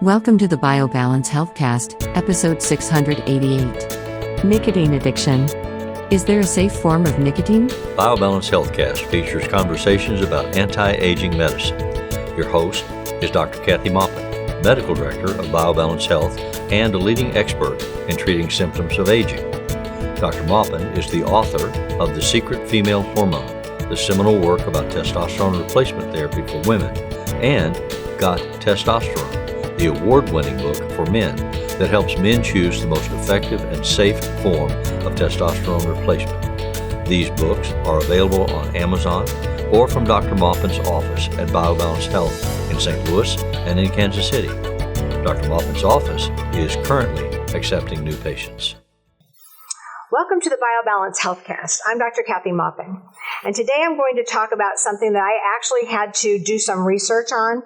Welcome to the BioBalance Healthcast, episode 688. Nicotine addiction. Is there a safe form of nicotine? BioBalance Healthcast features conversations about anti-aging medicine. Your host is Dr. Kathy Maupin, Medical Director of BioBalance Health and a leading expert in treating symptoms of aging. Dr. Maupin is the author of The Secret Female Hormone, the seminal work about testosterone replacement therapy for women, and Got Testosterone, the award-winning book for men that helps men choose the most effective and safe form of testosterone replacement. These books are available on Amazon or from Dr. Maupin's office at BioBalance Health in St. Louis and in Kansas City. Dr. Maupin's office is currently accepting new patients. Welcome to the BioBalance Healthcast. I'm Dr. Kathy Maupin, and today I'm going to talk about something that I actually had to do some research on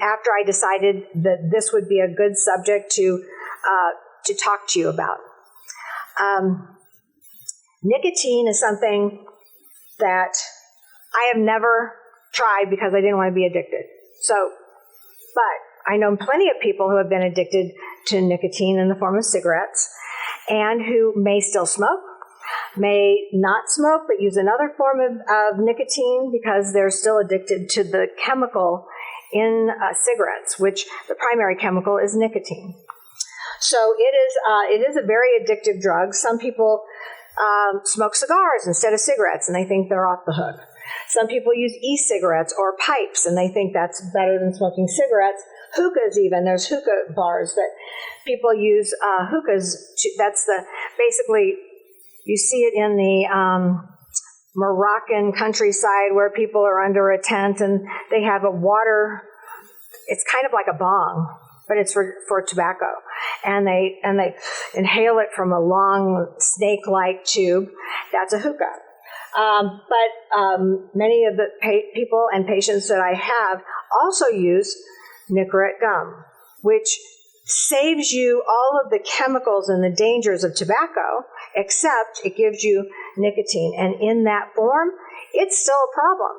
after I decided that this would be a good subject to talk to you about. Nicotine is something that I have never tried because I didn't want to be addicted. But I know plenty of people who have been addicted to nicotine in the form of cigarettes, and who may still smoke, may not smoke, but use another form of nicotine because they're still addicted to the chemical in cigarettes, which the primary chemical is nicotine. So it is a very addictive drug. Some people smoke cigars instead of cigarettes, and they think they're off the hook. Some people use e-cigarettes or pipes, and they think that's better than smoking cigarettes. Hookahs even. There's hookah bars that people use hookahs. Basically, you see it in the Moroccan countryside where people are under a tent and they have a water, it's kind of like a bong, but it's for tobacco. And they inhale it from a long snake-like tube. That's a hookah. But many of the people and patients that I have also use Nicorette gum, which saves you all of the chemicals and the dangers of tobacco, except it gives you nicotine. And in that form, it's still a problem.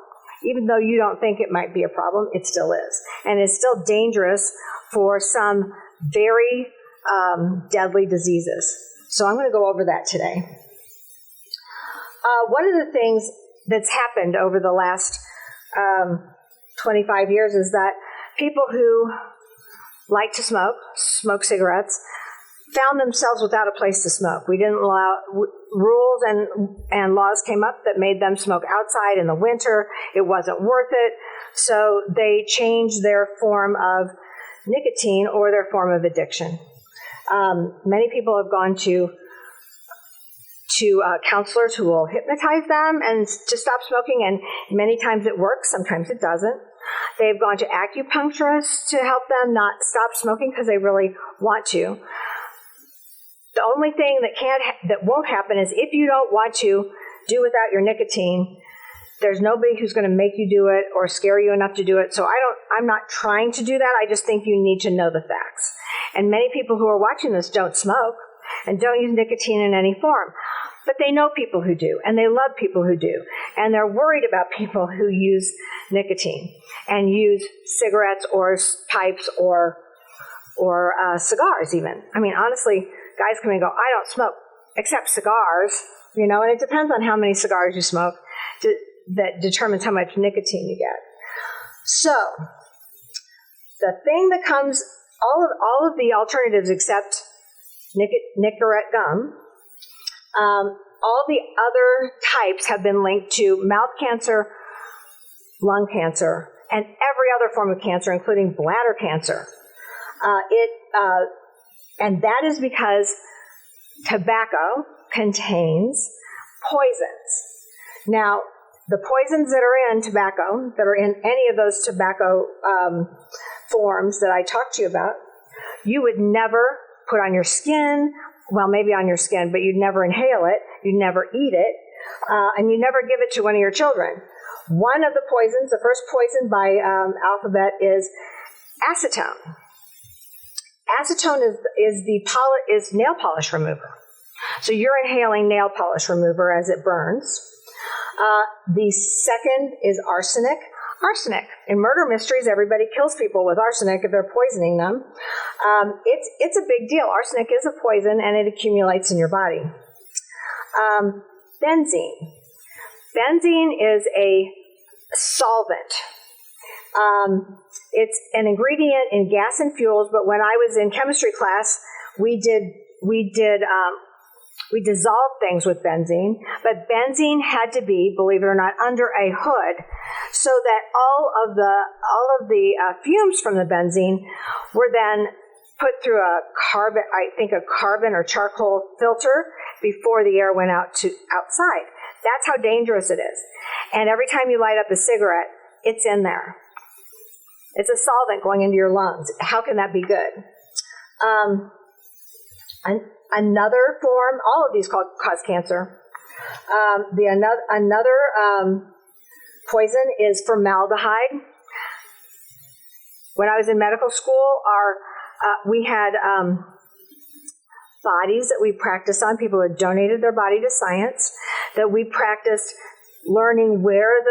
Even though you don't think it might be a problem, it still is. And it's still dangerous for some very deadly diseases. So I'm going to go over that today. One of the things that's happened over the last 25 years is that people who like to smoke cigarettes, found themselves without a place to smoke. We didn't allow rules and laws came up that made them smoke outside in the winter. It wasn't worth it. So they changed their form of nicotine or their form of addiction. Many people have gone to counselors who will hypnotize them and to stop smoking, and many times it works, sometimes it doesn't. They've gone to acupuncturists to help them not stop smoking because they really want to. The only thing that won't happen is if you don't want to do without your nicotine, there's nobody who's going to make you do it or scare you enough to do it. So I'm not trying to do that. I just think you need to know the facts. And many people who are watching this don't smoke and don't use nicotine in any form. But they know people who do, and they love people who do. And they're worried about people who use nicotine and use cigarettes or pipes or cigars even. I mean, honestly, guys come and go, I don't smoke except cigars, and it depends on how many cigars you smoke that determines how much nicotine you get. So, the thing that comes, all of the alternatives except Nicorette gum, all the other types have been linked to mouth cancer, lung cancer, and every other form of cancer, including bladder cancer. And that is because tobacco contains poisons. Now, the poisons that are in tobacco, that are in any of those tobacco forms that I talked to you about, you would never put on your skin. Well, maybe on your skin, but you'd never inhale it, you'd never eat it, and you never give it to one of your children. One of the poisons, the first poison by alphabet, is acetone. Acetone is nail polish remover. So you're inhaling nail polish remover as it burns. The second is arsenic. Arsenic. In murder mysteries, everybody kills people with arsenic if they're poisoning them. It's a big deal. Arsenic is a poison, and it accumulates in your body. Benzene. Benzene is a solvent. It's an ingredient in gas and fuels, but when I was in chemistry class, we dissolved things with benzene, but benzene had to be, believe it or not, under a hood, so that all of the fumes from the benzene were then put through a carbon or charcoal filter before the air went outside. That's how dangerous it is. And every time you light up a cigarette, it's in there. It's a solvent going into your lungs. How can that be good? Another form, all of these cause cancer. Another poison is formaldehyde. When I was in medical school, we had bodies that we practiced on, people who had donated their body to science, that we practiced learning where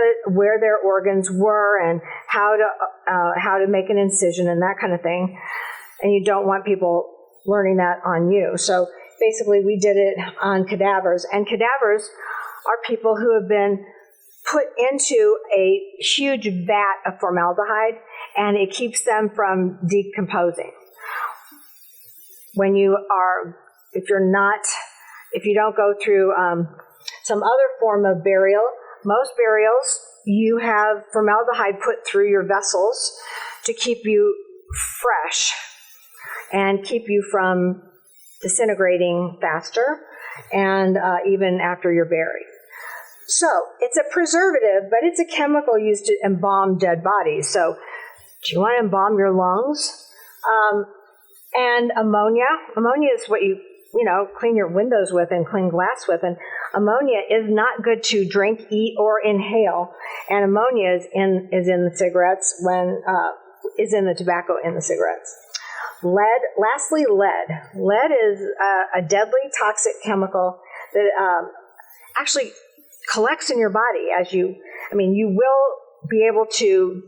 their organs were and how to make an incision and that kind of thing. And you don't want people learning that on you. So basically we did it on cadavers. And cadavers are people who have been put into a huge vat of formaldehyde, and it keeps them from decomposing. If you don't go through some other form of burial, most burials, you have formaldehyde put through your vessels to keep you fresh and keep you from disintegrating faster and even after you're buried. So it's a preservative, but it's a chemical used to embalm dead bodies. So do you want to embalm your lungs? And ammonia. Ammonia is what you clean your windows with and clean glass with. And ammonia is not good to drink, eat, or inhale. And ammonia is in the cigarettes is in the tobacco in the cigarettes. Lead. Lastly, lead. Lead is a deadly toxic chemical that actually collects in your body you will be able to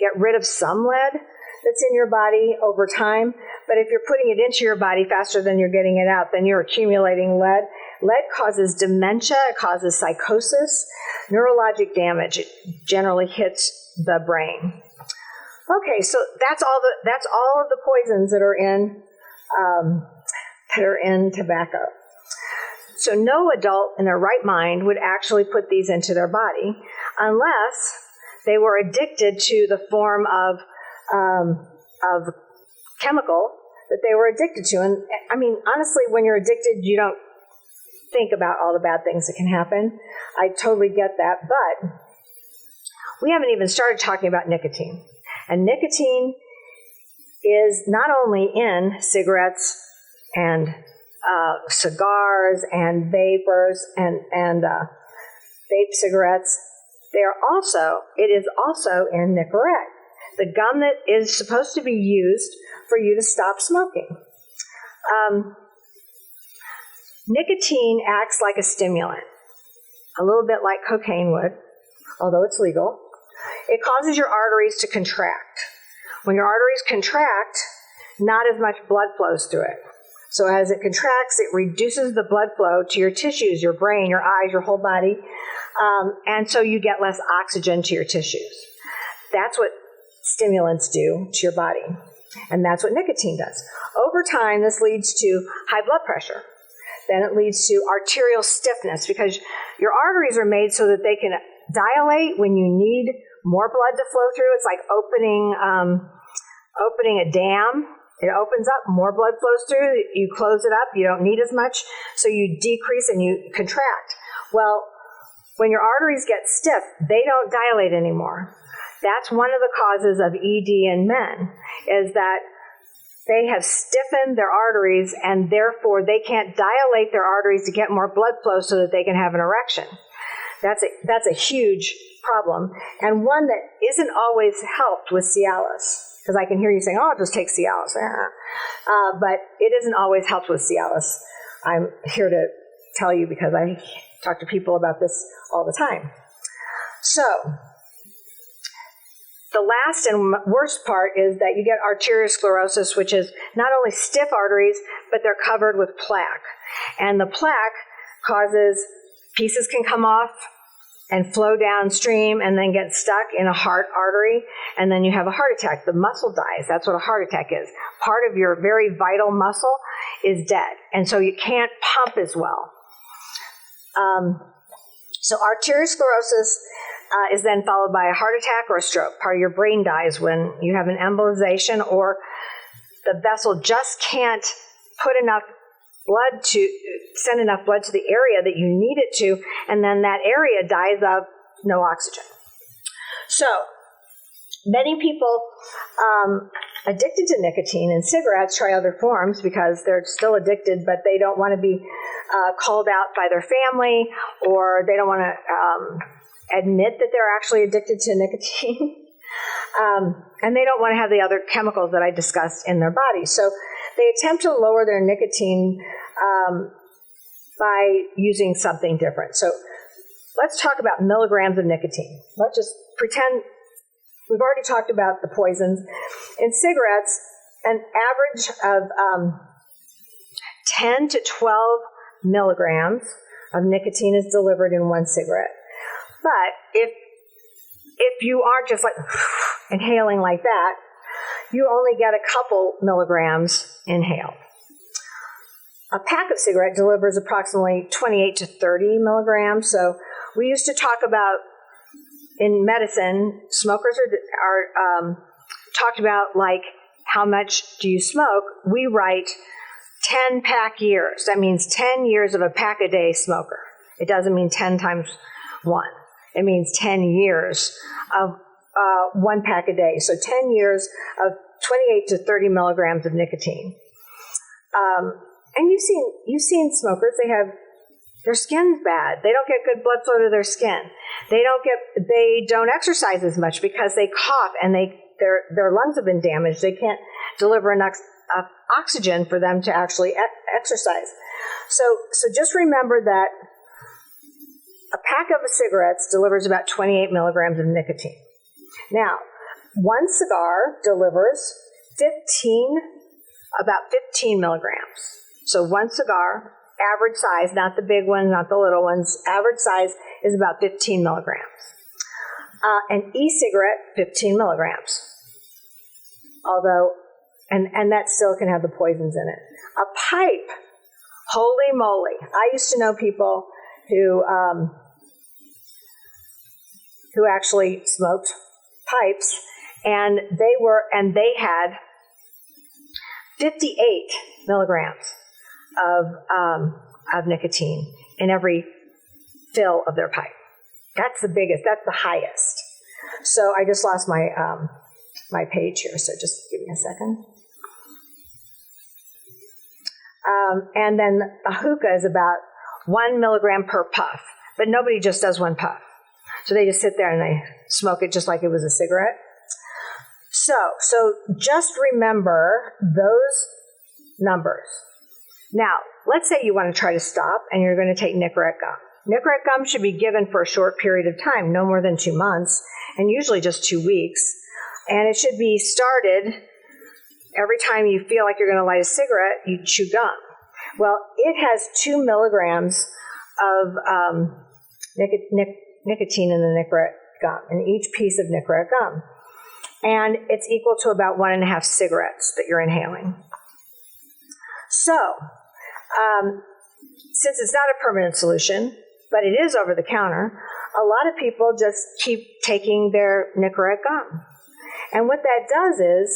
get rid of some lead that's in your body over time, but if you're putting it into your body faster than you're getting it out, then you're accumulating lead. Lead causes dementia, it causes psychosis, neurologic damage. It generally hits the brain. Okay, so that's all of the poisons that are in tobacco. So no adult in their right mind would actually put these into their body unless they were addicted to the form of chemical that they were addicted to. And I mean, honestly, when you're addicted, you don't think about all the bad things that can happen. I totally get that, but we haven't even started talking about nicotine. And nicotine is not only in cigarettes and cigars and vapors and vape cigarettes. It is also in Nicorette, the gum that is supposed to be used for you to stop smoking. Nicotine acts like a stimulant, a little bit like cocaine would, although it's legal. It causes your arteries to contract. When your arteries contract, not as much blood flows through it. So as it contracts, it reduces the blood flow to your tissues, your brain, your eyes, your whole body, and so you get less oxygen to your tissues. That's what stimulants do to your body, and that's what nicotine does. Over time, this leads to high blood pressure. Then it leads to arterial stiffness, because your arteries are made so that they can dilate when you need more blood to flow through. It's like opening a dam. It opens up, more blood flows through, you close it up, you don't need as much, so you decrease and you contract. Well, when your arteries get stiff, they don't dilate anymore. That's one of the causes of ED in men, is that they have stiffened their arteries and therefore they can't dilate their arteries to get more blood flow so that they can have an erection. That's a huge problem, and one that isn't always helped with Cialis. Because I can hear you saying, "Oh, I'll just take Cialis," but it isn't always helped with Cialis. I'm here to tell you because I talk to people about this all the time. So, The last and worst part is that you get arteriosclerosis, which is not only stiff arteries, but they're covered with plaque. And the plaque causes pieces can come off and flow downstream and then get stuck in a heart artery, and then you have a heart attack. The muscle dies. That's what a heart attack is. Part of your very vital muscle is dead, and so you can't pump as well. So arteriosclerosis is then followed by a heart attack or a stroke. Part of your brain dies when you have an embolization, or the vessel just can't put enough blood to send enough blood to the area that you need it to, and then that area dies of no oxygen. So many people addicted to nicotine and cigarettes try other forms because they're still addicted, but they don't want to be called out by their family, or they don't want to admit that they're actually addicted to nicotine. And they don't want to have the other chemicals that I discussed in their body. So they attempt to lower their nicotine by using something different. So let's talk about milligrams of nicotine. Let's just pretend we've already talked about the poisons. In cigarettes, an average of 10 to 12 milligrams of nicotine is delivered in one cigarette. But if you aren't just like inhaling like that, you only get a couple milligrams inhaled. A pack of cigarette delivers approximately 28 to 30 milligrams. So we used to talk about, in medicine, smokers are talked about like, how much do you smoke? We write 10 pack years. That means 10 years of a pack a day smoker. It doesn't mean 10 times 1. It means 10 years of one pack a day. So 10 years of 28 to 30 milligrams of nicotine. And you've seen smokers, their skin's bad. They don't get good blood flow to their skin. They don't exercise as much because they cough and their lungs have been damaged. They can't deliver enough oxygen for them to actually exercise. So just remember that a pack of cigarettes delivers about 28 milligrams of nicotine. Now, one cigar delivers about 15 milligrams. So one cigar, average size, not the big ones, not the little ones, average size is about 15 milligrams. An e-cigarette, 15 milligrams. Although, and that still can have the poisons in it. A pipe, holy moly. I used to know people who actually smoked pipes, and they had 58 milligrams of nicotine in every fill of their pipe. That's the biggest. That's the highest. So I just lost my my page here. So just give me a second. And then a hookah is about 1 milligram per puff, but nobody just does one puff. So they just sit there and they smoke it just like it was a cigarette. So just remember those numbers. Now, let's say you want to try to stop and you're going to take Nicorette gum. Nicorette gum should be given for a short period of time, no more than 2 months, and usually just 2 weeks. And it should be started every time you feel like you're going to light a cigarette, you chew gum. Well, it has 2 milligrams of nicotine in the Nicorette gum, in each piece of Nicorette gum. And it's equal to about 1.5 cigarettes that you're inhaling. So, since it's not a permanent solution, but it is over the counter, a lot of people just keep taking their Nicorette gum. And what that does is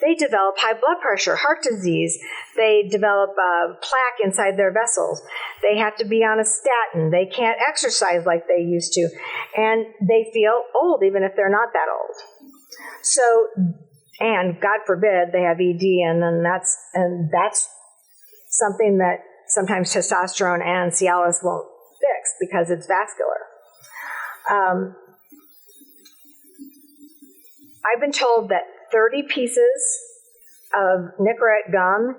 they develop high blood pressure, heart disease. They develop plaque inside their vessels. They have to be on a statin. They can't exercise like they used to. And they feel old, even if they're not that old. So, and God forbid they have ED, and that's something that sometimes testosterone and Cialis won't fix because it's vascular. I've been told that 30 pieces of Nicorette gum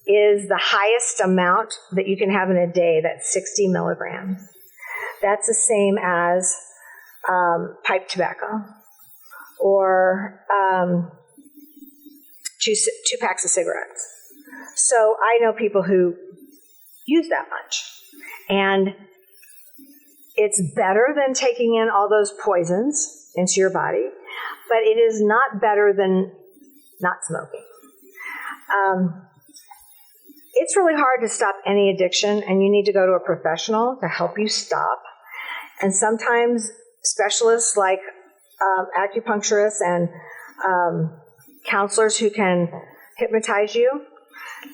is the highest amount that you can have in a day. That's 60 milligrams. That's the same as pipe tobacco or 2 packs of cigarettes. So I know people who use that much. And it's better than taking in all those poisons into your body, but it is not better than not smoking. It's really hard to stop any addiction, and you need to go to a professional to help you stop. And sometimes specialists like acupuncturists and counselors who can hypnotize you,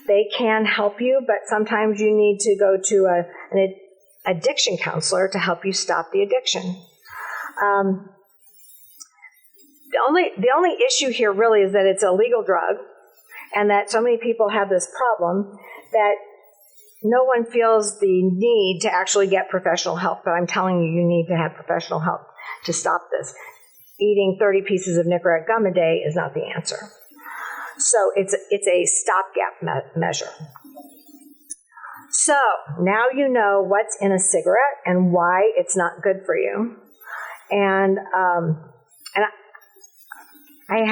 they can help you, but sometimes you need to go to an addiction counselor to help you stop the addiction. The only issue here really is that it's a legal drug, and that so many people have this problem that no one feels the need to actually get professional help. But I'm telling you, you need to have professional help to stop this. Eating 30 pieces of Nicorette gum a day is not the answer. So it's a stopgap measure. So now you know what's in a cigarette and why it's not good for you. And I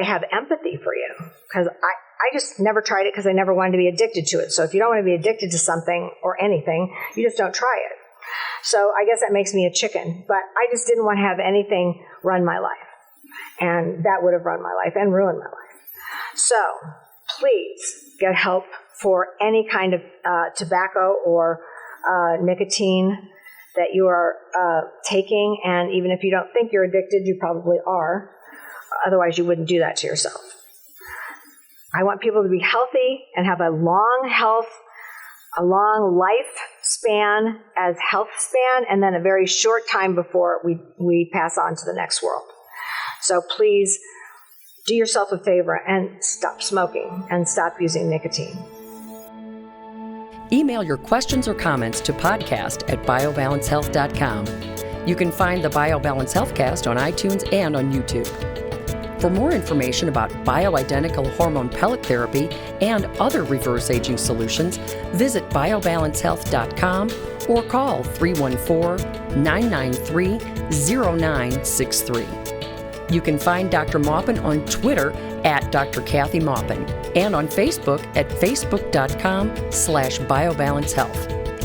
have empathy for you, because I just never tried it because I never wanted to be addicted to it. So if you don't want to be addicted to something or anything, you just don't try it. So I guess that makes me a chicken, but I just didn't want to have anything run my life. And that would have run my life and ruined my life. So please get help for any kind of tobacco or nicotine that you are taking. And even if you don't think you're addicted, you probably are. Otherwise, you wouldn't do that to yourself. I want people to be healthy and have a long lifespan as health span, and then a very short time before we pass on to the next world. So please do yourself a favor and stop smoking and stop using nicotine. Email your questions or comments to podcast@biobalancehealth.com. You can find the BioBalance Healthcast on iTunes and on YouTube. For more information about bioidentical hormone pellet therapy and other reverse aging solutions, visit biobalancehealth.com or call 314-993-0963. You can find Dr. Maupin on Twitter @Dr. Kathy Maupin and on Facebook at facebook.com/biobalancehealth.